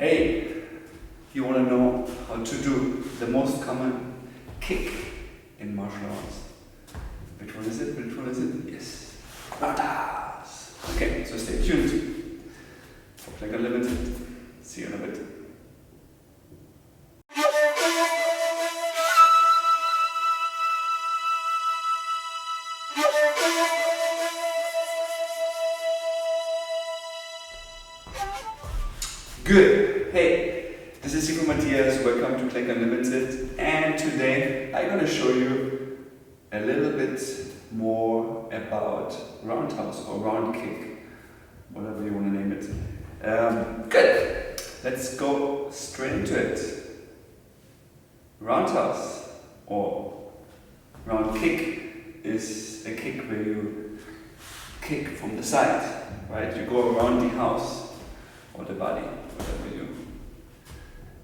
Hey, you want to know how to do the most common kick in martial arts? Which one is it? Which one is it? Yes. Roundhouse. Okay, so stay tuned for Klenk Unlimited. See you in a bit. Good. Hey, this is Sifu Matthias. Welcome to Klenk Unlimited. And today I'm going to show you a little bit more about roundhouse or round kick, whatever you want to name it. Good. Let's go straight into it. Roundhouse or round kick is a kick where you kick from the side, right? You go around the house or the body, whatever you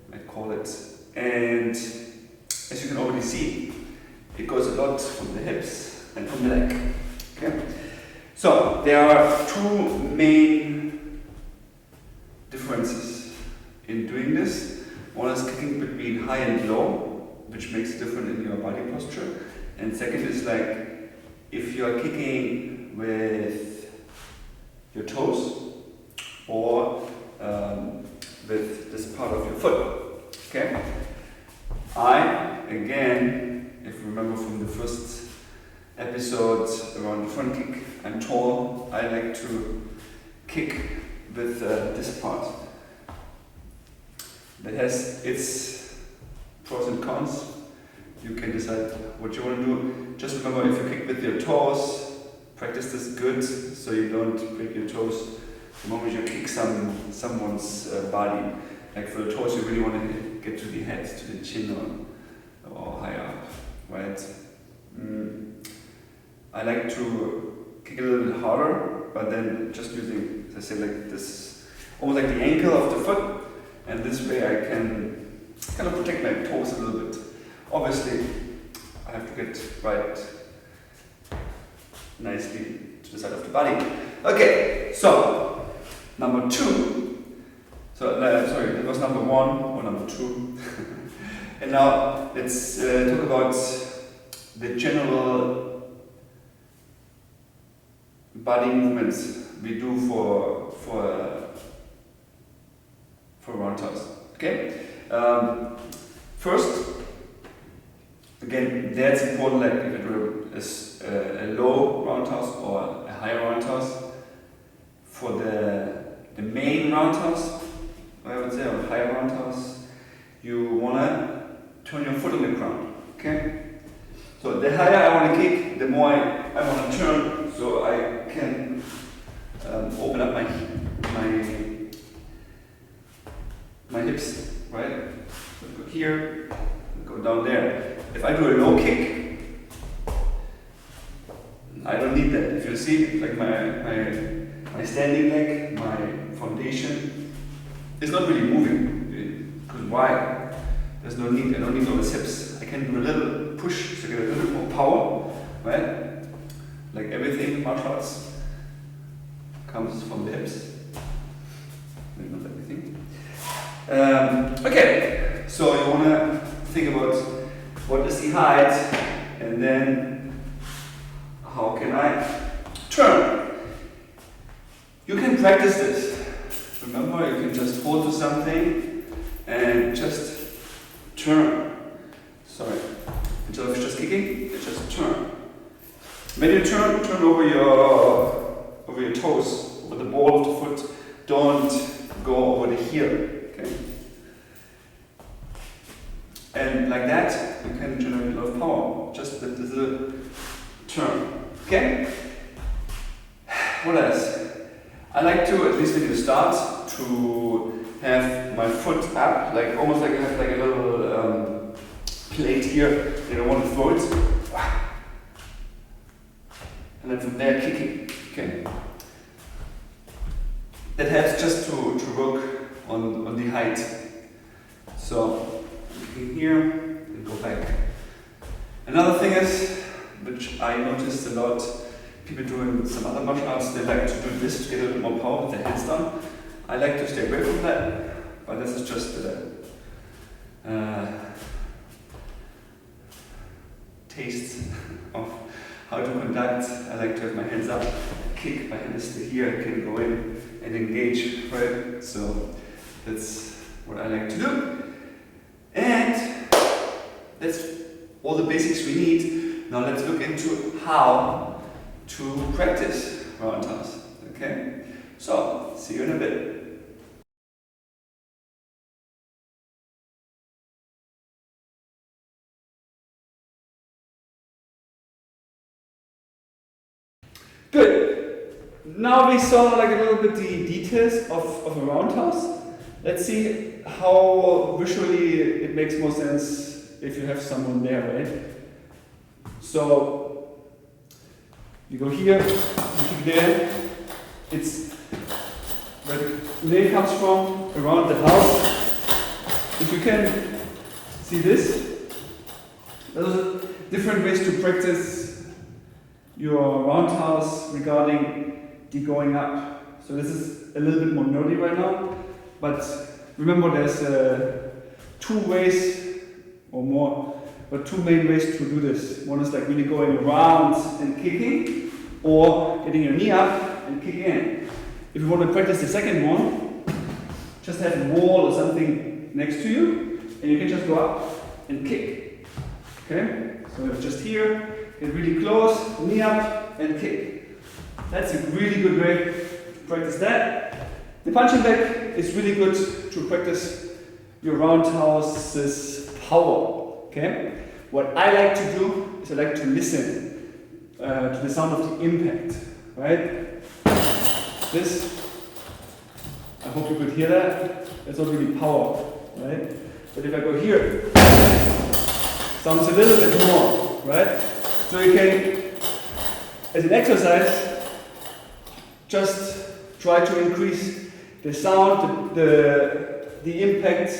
might call it. And as you can already see, it goes a lot from the hips and from the leg. Okay? So there are two main differences in doing this. One is kicking between high and low, which makes it different in your body posture. And second is like if you are kicking with your toes or with this part of your foot. Okay? Again, if you remember from the first episode around the front kick, I'm tall. I like to kick with this part. That has its pros and cons. You can decide what you want to do. Just remember, if you kick with your toes, practice this good so you don't break your toes the moment you kick someone's body. Like for the toes, you really want to get to the head, to the chin or higher up, right? I like to kick a little bit harder, but then just using, as I said, like this, almost like the ankle of the foot, and this way I can kind of protect my toes a little bit. Obviously, I have to get right nicely to the side of the body. Okay, so number two. So sorry, that was number one or number two. And now let's talk about the general body movements we do for roundhouse. Okay. First, again, that's important. Like if it were a low roundhouse or a high roundhouse, for the main roundhouse, I would say, or high roundhouse, you wanna turn your foot on the ground. Okay. So the higher I want to kick, the more I want to turn, so I can open up my hips, right? So go here, go down there. If I do a low kick, I don't need that. If you see, like my standing leg, my foundation is not really moving. Because why? There's no need. I don't need all the hips. I can do a little push to get a little bit more power, right? Like everything in martial arts comes from the hips. Maybe not everything. Okay, so you want to think about what is the height, and then how can I turn? You can practice this. Remember, you can just hold to something and just turn. Sorry. Instead of just kicking, you just turn. When you turn over your toes, over the ball of the foot. Don't go over the heel. Okay? And like that, you can generate a lot of power. Just with this little turn. Okay? What else? I like to, at least when you start, to have my foot up, like almost like I have like a little plate here. You don't want to throw it. And then from there, kicking. Okay. That helps just to work on the height. So kicking here and go back. Another thing is, which I noticed a lot, people do in some other martial arts, they like to do this to get a little more power with their hands down. I like to stay away from that, but but this is just taste of how to conduct. I like to have my hands up, kick, my hand is still here, I can go in and engage, right? So that's what I like to do. And that's all the basics we need. Now let's look into how to practice roundhouse, okay? So, see you in a bit. Good. Now we saw like a little bit the details of a roundhouse. Let's see how visually it makes more sense if you have someone there, right? So you go here, you kick there. It's where the nail comes from, around the house. If you can see this, those are different ways to practice your roundhouse regarding the going up. So this is a little bit more nerdy right now, but remember there's 2 ways or more, but 2 main ways to do this. One is like really going around and kicking, or getting your knee up and kicking in. If you want to practice the second one, just have a wall or something next to you, and you can just go up and kick. Okay? So just here, get really close, knee up and kick. That's a really good way to practice that. The punching bag is really good to practice your roundhouse's power. Okay? What I like to do is I like to listen to the sound of the impact. Right? This, I hope you could hear that. That's not really power, right? But if I go here, sounds a little bit more, right? So you can, as an exercise, just try to increase the sound, the impact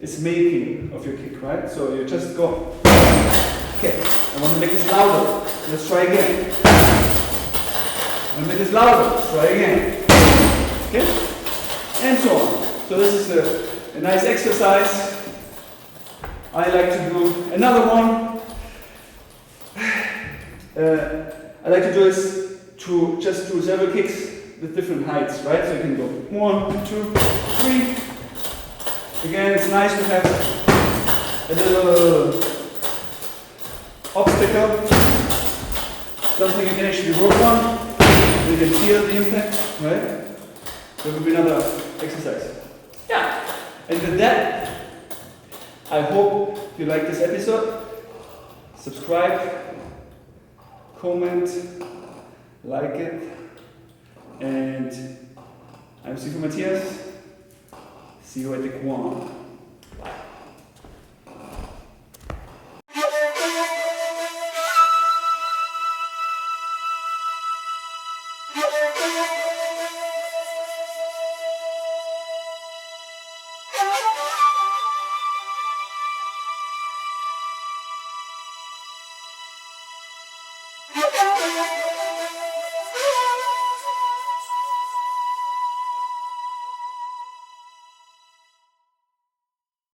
is making of your kick, right? So you just go, okay, I want to make this louder. Let's try again. I want to make this louder. Let's try again. Okay? And so on. So this is a nice exercise. I like to do another one. I like to do is to just do several kicks with different heights, right? So you can go 1, 2, 3. Again, it's nice to have a little obstacle, something you can actually work on. You can feel the impact, right? That will be another exercise. Yeah. And with that, I hope you like this episode. Subscribe, comment, like it. And I'm Sifu Matthias. See you at the Guam. Bye. Hey,